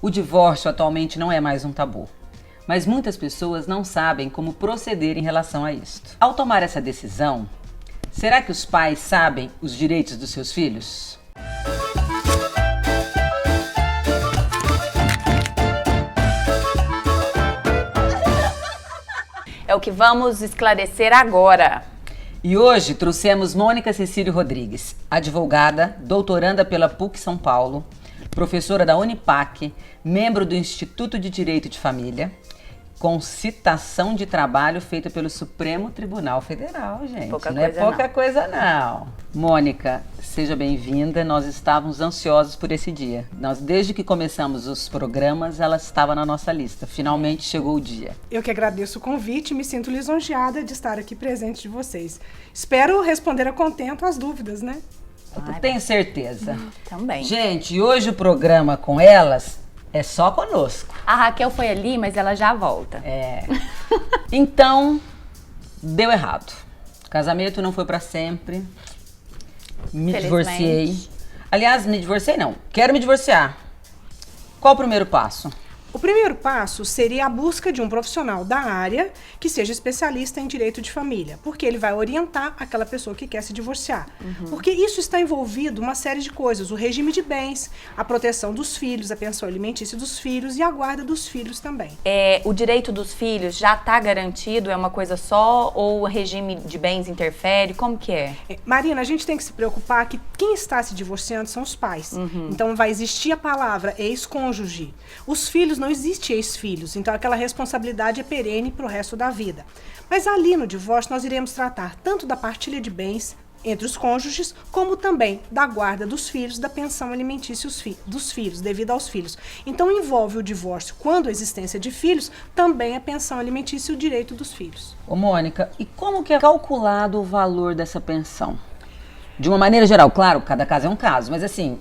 O divórcio atualmente não é mais um tabu, mas muitas pessoas não sabem como proceder em relação a isto. Ao tomar essa decisão, será que os pais sabem os direitos dos seus filhos? É o que vamos esclarecer agora. E hoje trouxemos Mônica Cecílio Rodrigues, advogada, doutoranda pela PUC São Paulo, professora da Unipac, membro do Instituto de Direito de Família, com citação de trabalho feita pelo Supremo Tribunal Federal, gente. Não é pouca coisa, não. Mônica, seja bem-vinda. Nós estávamos ansiosos por esse dia. Desde que começamos os programas, ela estava na nossa lista. Finalmente chegou o dia. Eu que agradeço o convite e me sinto lisonjeada de estar aqui presente de vocês. Espero responder a contento as dúvidas, né? Tenho certeza. Também. Gente, hoje o programa com elas é só conosco. A Raquel foi ali, mas ela já volta. Então, deu errado. O casamento não foi pra sempre. Me divorciei. Aliás, me divorciei não. Quero me divorciar. Qual o primeiro passo? O primeiro passo seria a busca de um profissional da área que seja especialista em direito de família, porque ele vai orientar aquela pessoa que quer se divorciar. Porque isso está envolvido uma série de coisas, o regime de bens, a proteção dos filhos, a pensão alimentícia dos filhos e a guarda dos filhos também. O direito dos filhos já está garantido? É uma coisa só? Ou o regime de bens interfere? Como que é? Marina, a gente tem que se preocupar que quem está se divorciando são os pais. Então vai existir a palavra ex-cônjuge. Os filhos não existe ex-filhos, então aquela responsabilidade é perene para o resto da vida. Mas ali no divórcio nós iremos tratar tanto da partilha de bens entre os cônjuges, como também da guarda dos filhos, da pensão alimentícia dos filhos, devido aos filhos. Então envolve o divórcio, quando a existência de filhos, também a pensão alimentícia e o direito dos filhos. Ô Mônica, e como que é calculado o valor dessa pensão? De uma maneira geral, claro, cada caso é um caso, mas assim,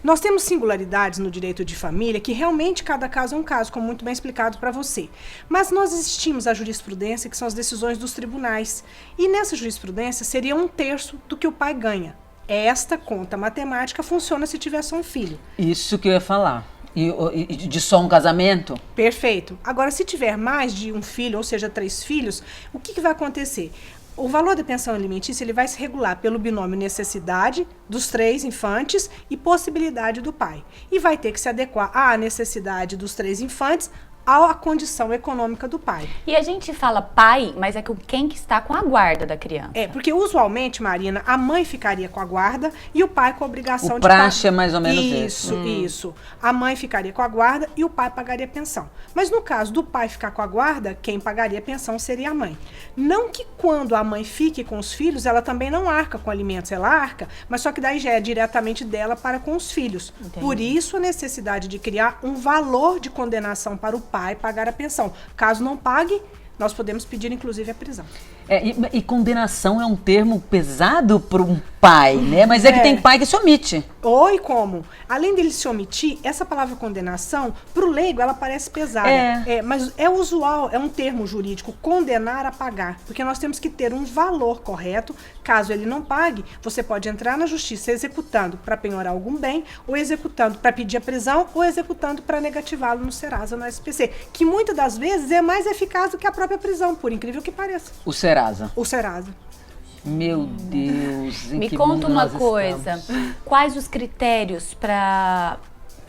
Nós temos singularidades no direito de família, que realmente cada caso é um caso, como muito bem explicado para você. Mas nós existimos a jurisprudência, que são as decisões dos tribunais. E nessa jurisprudência seria 1/3 do que o pai ganha. Esta conta matemática funciona se tiver só um filho. Isso que eu ia falar. E de só um casamento? Perfeito. Agora, se tiver mais de um filho, ou seja, 3 filhos, o que vai acontecer? O valor da pensão alimentícia ele vai se regular pelo binômio necessidade dos 3 infantes e possibilidade do pai. E vai ter que se adequar à necessidade dos 3 infantes à condição econômica do pai. E a gente fala pai, mas é quem que está com a guarda da criança. Porque usualmente, Marina, a mãe ficaria com a guarda e o pai com a obrigação de pagar. O praxe é mais ou menos Isso. A mãe ficaria com a guarda e o pai pagaria a pensão. Mas no caso do pai ficar com a guarda, quem pagaria a pensão seria a mãe. Não que quando a mãe fique com os filhos, ela também não arca com alimentos, ela arca, mas só que daí já é diretamente dela para com os filhos. Entendi. Por isso a necessidade de criar um valor de condenação para o pai pagar a pensão. Caso não pague, nós podemos pedir inclusive a prisão. E condenação é um termo pesado para um pai, né? Mas é que tem pai que se omite. Oi, como? Além dele se omitir, essa palavra condenação, para o leigo, ela parece pesada. Mas é usual, é um termo jurídico, condenar a pagar. Porque nós temos que ter um valor correto. Caso ele não pague, você pode entrar na justiça executando para penhorar algum bem, ou executando para pedir a prisão, ou executando para negativá-lo no Serasa, no SPC. Que muitas das vezes é mais eficaz do que a própria prisão, por incrível que pareça. O Serasa. Meu Deus. Me conta uma coisa. Quais os critérios para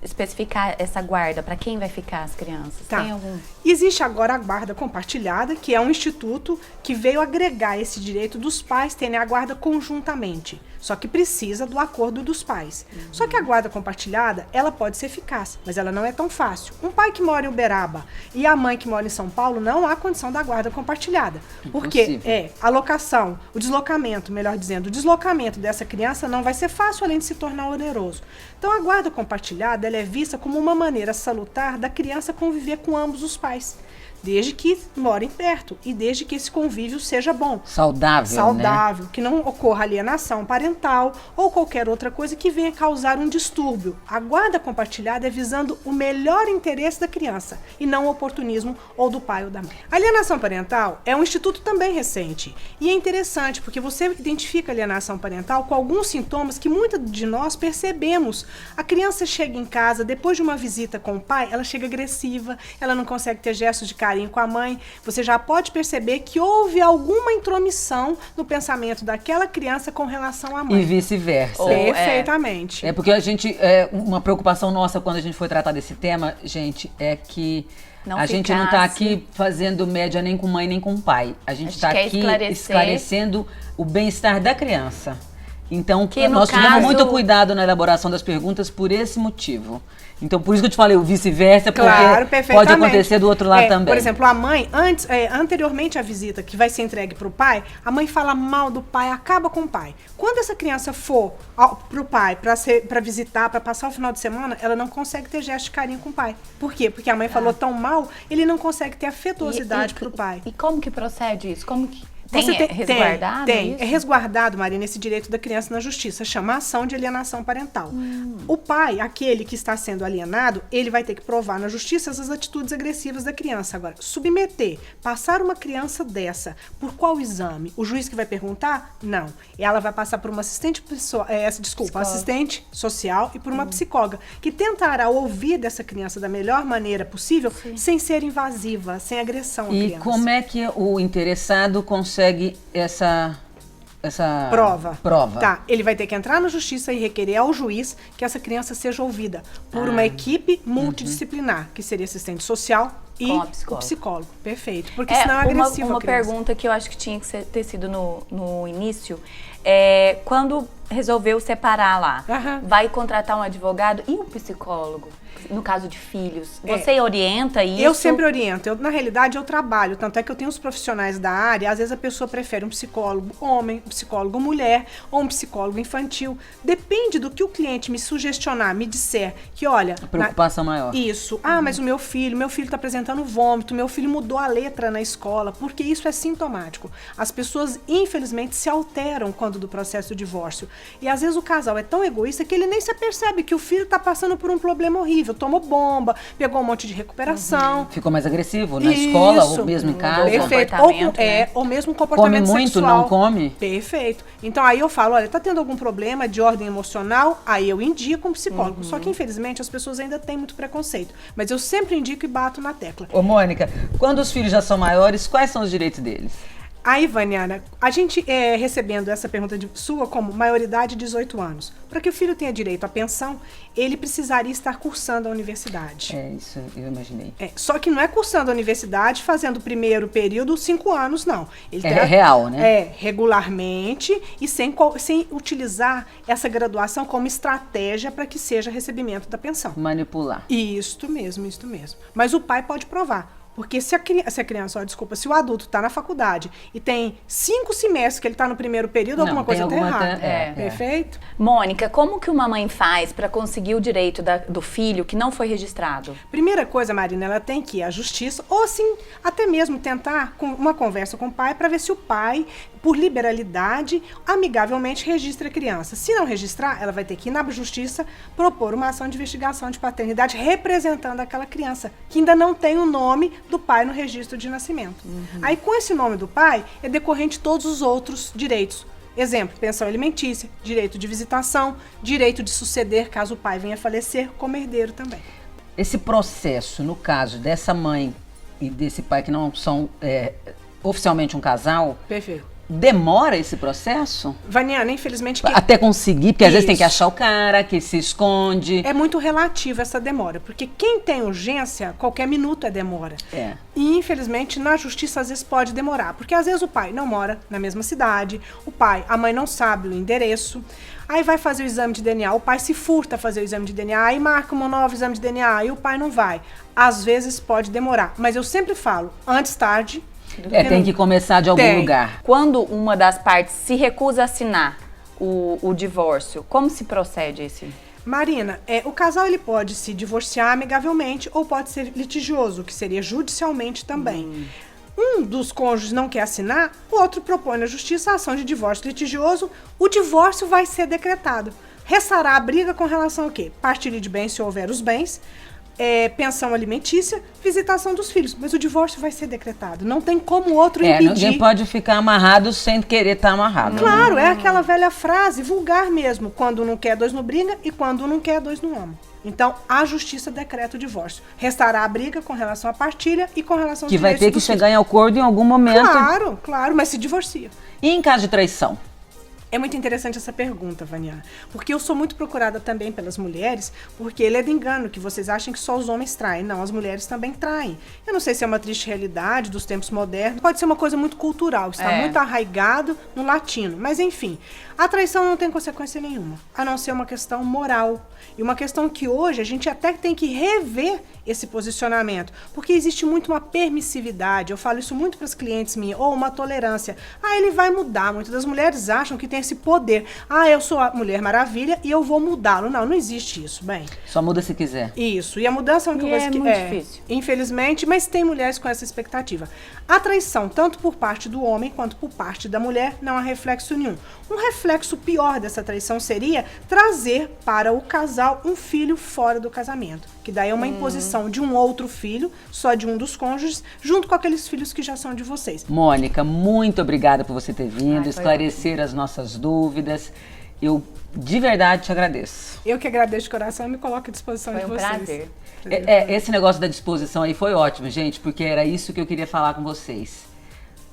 especificar essa guarda? Para quem vai ficar as crianças? Tá. Tem algum? Existe agora a guarda compartilhada, que é um instituto que veio agregar esse direito dos pais terem a guarda conjuntamente. Só que precisa do acordo dos pais. Só que a guarda compartilhada, ela pode ser eficaz, mas ela não é tão fácil. Um pai que mora em Uberaba e a mãe que mora em São Paulo, não há condição da guarda compartilhada. Porque a locação, o deslocamento, melhor dizendo, o deslocamento dessa criança não vai ser fácil, além de se tornar oneroso. Então a guarda compartilhada, ela é vista como uma maneira salutar da criança conviver com ambos os pais. desde que morem perto e desde que esse convívio seja bom. Saudável, né? Que não ocorra alienação parental ou qualquer outra coisa que venha causar um distúrbio. A guarda compartilhada é visando o melhor interesse da criança e não o oportunismo ou do pai ou da mãe. A alienação parental é um instituto também recente e é interessante porque você identifica a alienação parental com alguns sintomas que muitos de nós percebemos. A criança chega em casa, depois de uma visita com o pai, ela chega agressiva, ela não consegue ter gestos de carinho com a mãe. Você já pode perceber que houve alguma intromissão no pensamento daquela criança com relação à mãe. E vice-versa. Perfeitamente. É porque a gente, uma preocupação nossa quando a gente foi tratar desse tema, gente, é que a gente não está aqui fazendo média nem com mãe nem com pai. A gente está aqui esclarecendo o bem-estar da criança. Então, nós tivemos muito cuidado na elaboração das perguntas por esse motivo. Então, por isso que eu te falei o vice-versa, porque pode acontecer do outro lado também. Por exemplo, a mãe, anteriormente à visita que vai ser entregue para o pai, a mãe fala mal do pai, acaba com o pai. Quando essa criança for para o pai, para visitar, para passar o final de semana, ela não consegue ter gesto de carinho com o pai. Por quê? Porque a mãe falou tão mal, ele não consegue ter afetuosidade para o pai. E como que procede isso? Como que... Tem resguardado? Tem. É resguardado, Marina, esse direito da criança na justiça. Chama ação de alienação parental. O pai, aquele que está sendo alienado, ele vai ter que provar na justiça essas atitudes agressivas da criança. Agora, submeter, passar uma criança dessa, por qual exame? O juiz que vai perguntar? Não. Ela vai passar por uma assistente social e por uma psicóloga, que tentará ouvir dessa criança da melhor maneira possível, sem ser invasiva, sem agressão à criança. E como é que o interessado consegue essa prova? Tá, ele vai ter que entrar na justiça e requerer ao juiz que essa criança seja ouvida por uma equipe multidisciplinar, que seria assistente social e o psicólogo. Perfeito, porque senão é agressivo uma a criança. Pergunta que eu acho que tinha que ter sido no início, quando resolveu separar lá, vai contratar um advogado e um psicólogo? No caso de filhos, você orienta isso? Eu sempre oriento. Na realidade, eu trabalho. Tanto é que eu tenho os profissionais da área. Às vezes a pessoa prefere um psicólogo homem, um psicólogo mulher ou um psicólogo infantil. Depende do que o cliente me sugestionar, me disser que, olha... A preocupação maior. Isso. Mas o meu filho está apresentando vômito, meu filho mudou a letra na escola, porque isso é sintomático. As pessoas, infelizmente, se alteram quando do processo do divórcio. E às vezes o casal é tão egoísta que ele nem se apercebe que o filho está passando por um problema horrível. Tomou bomba, pegou um monte de recuperação. Ficou mais agressivo na escola ou mesmo em casa? Perfeito. Ou mesmo comportamento come muito, sexual. não come? Perfeito. Então aí eu falo, olha, tá tendo algum problema de ordem emocional? Aí eu indico um psicólogo. Só que infelizmente as pessoas ainda têm muito preconceito. Mas eu sempre indico e bato na tecla. Ô Mônica, quando os filhos já são maiores, quais são os direitos deles? Aí, Vaniana, a gente recebendo essa pergunta sua como maioridade de 18 anos. Para que o filho tenha direito à pensão, ele precisaria estar cursando a universidade. Isso eu imaginei. Só que não é cursando a universidade, fazendo o primeiro período 5 anos, não. Ele real, né? Regularmente e sem utilizar essa graduação como estratégia para que seja recebimento da pensão. Manipular. Isto mesmo. Mas o pai pode provar. Porque se o adulto está na faculdade e tem 5 semestres que ele está no primeiro período, alguma coisa está errada. Perfeito? Mônica, como que uma mãe faz para conseguir o direito do filho que não foi registrado? Primeira coisa, Marina, ela tem que ir à justiça ou sim, até mesmo tentar uma conversa com o pai para ver se o pai, por liberalidade, amigavelmente registra a criança. Se não registrar, ela vai ter que ir na justiça propor uma ação de investigação de paternidade representando aquela criança, que ainda não tem o nome do pai no registro de nascimento. Aí, com esse nome do pai, é decorrente todos os outros direitos. Exemplo, pensão alimentícia, direito de visitação, direito de suceder caso o pai venha a falecer, como herdeiro também. Esse processo, no caso dessa mãe e desse pai que não são oficialmente um casal... Perfeito. Demora esse processo? Vaniana, infelizmente... Até conseguir, porque às vezes tem que achar o cara que se esconde. É muito relativo essa demora, porque quem tem urgência, qualquer minuto é demora. E infelizmente na justiça às vezes pode demorar, porque às vezes o pai não mora na mesma cidade, a mãe não sabe o endereço, aí vai fazer o exame de DNA, o pai se furta a fazer o exame de DNA, aí marca um novo exame de DNA, e o pai não vai. Às vezes pode demorar, mas eu sempre falo, antes tarde... tem que começar de algum lugar. Quando uma das partes se recusa a assinar o divórcio, como se procede esse? Marina, o casal ele pode se divorciar amigavelmente ou pode ser litigioso, que seria judicialmente também. Um dos cônjuges não quer assinar, o outro propõe na justiça a ação de divórcio litigioso, o divórcio vai ser decretado. Restará a briga com relação ao quê? Partilha de bens, se houver os bens, pensão alimentícia, visitação dos filhos. Mas o divórcio vai ser decretado. Não tem como o outro impedir. Ninguém pode ficar amarrado sem querer estar amarrado. Claro, é aquela velha frase vulgar mesmo. Quando não quer, dois não briga, e quando não quer, dois não amam. Então, a justiça decreta o divórcio. Restará a briga com relação à partilha e com relação aos que vai direitos ter que chegar em acordo em algum momento. Claro, mas se divorcia. E em caso de traição? É muito interessante essa pergunta, Vânia, porque eu sou muito procurada também pelas mulheres, porque ele é de engano, que vocês acham que só os homens traem. Não, as mulheres também traem. Eu não sei se é uma triste realidade dos tempos modernos, pode ser uma coisa muito cultural, está muito arraigado no latino. Mas, enfim, a traição não tem consequência nenhuma, a não ser uma questão moral. E uma questão que hoje a gente até tem que rever esse posicionamento, porque existe muito uma permissividade, eu falo isso muito para as clientes minhas, ou uma tolerância. Ele vai mudar. Muitas das mulheres acham que tem esse poder. Eu sou a Mulher Maravilha e eu vou mudá-lo. Não, não existe isso, bem. Só muda se quiser. Isso, e a mudança é uma coisa que muito difícil. Infelizmente, mas tem mulheres com essa expectativa. A traição, tanto por parte do homem quanto por parte da mulher, não há reflexo nenhum. Um reflexo pior dessa traição seria trazer para o casal um filho fora do casamento, que daí é uma imposição de um outro filho, só de um dos cônjuges, junto com aqueles filhos que já são de vocês. Mônica, muito obrigada por você ter vindo, esclarecer as nossas dúvidas. Eu de verdade te agradeço. Eu que agradeço de coração e me coloco à disposição de vocês. Foi um prazer. Esse negócio da disposição aí foi ótimo, gente, porque era isso que eu queria falar com vocês.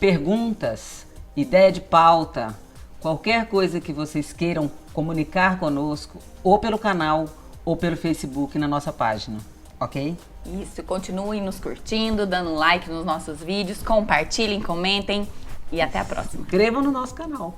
Perguntas, ideia de pauta, qualquer coisa que vocês queiram comunicar conosco, ou pelo canal, ou pelo Facebook na nossa página, ok? Isso, continuem nos curtindo, dando like nos nossos vídeos, compartilhem, comentem e até a próxima. Inscrevam no nosso canal.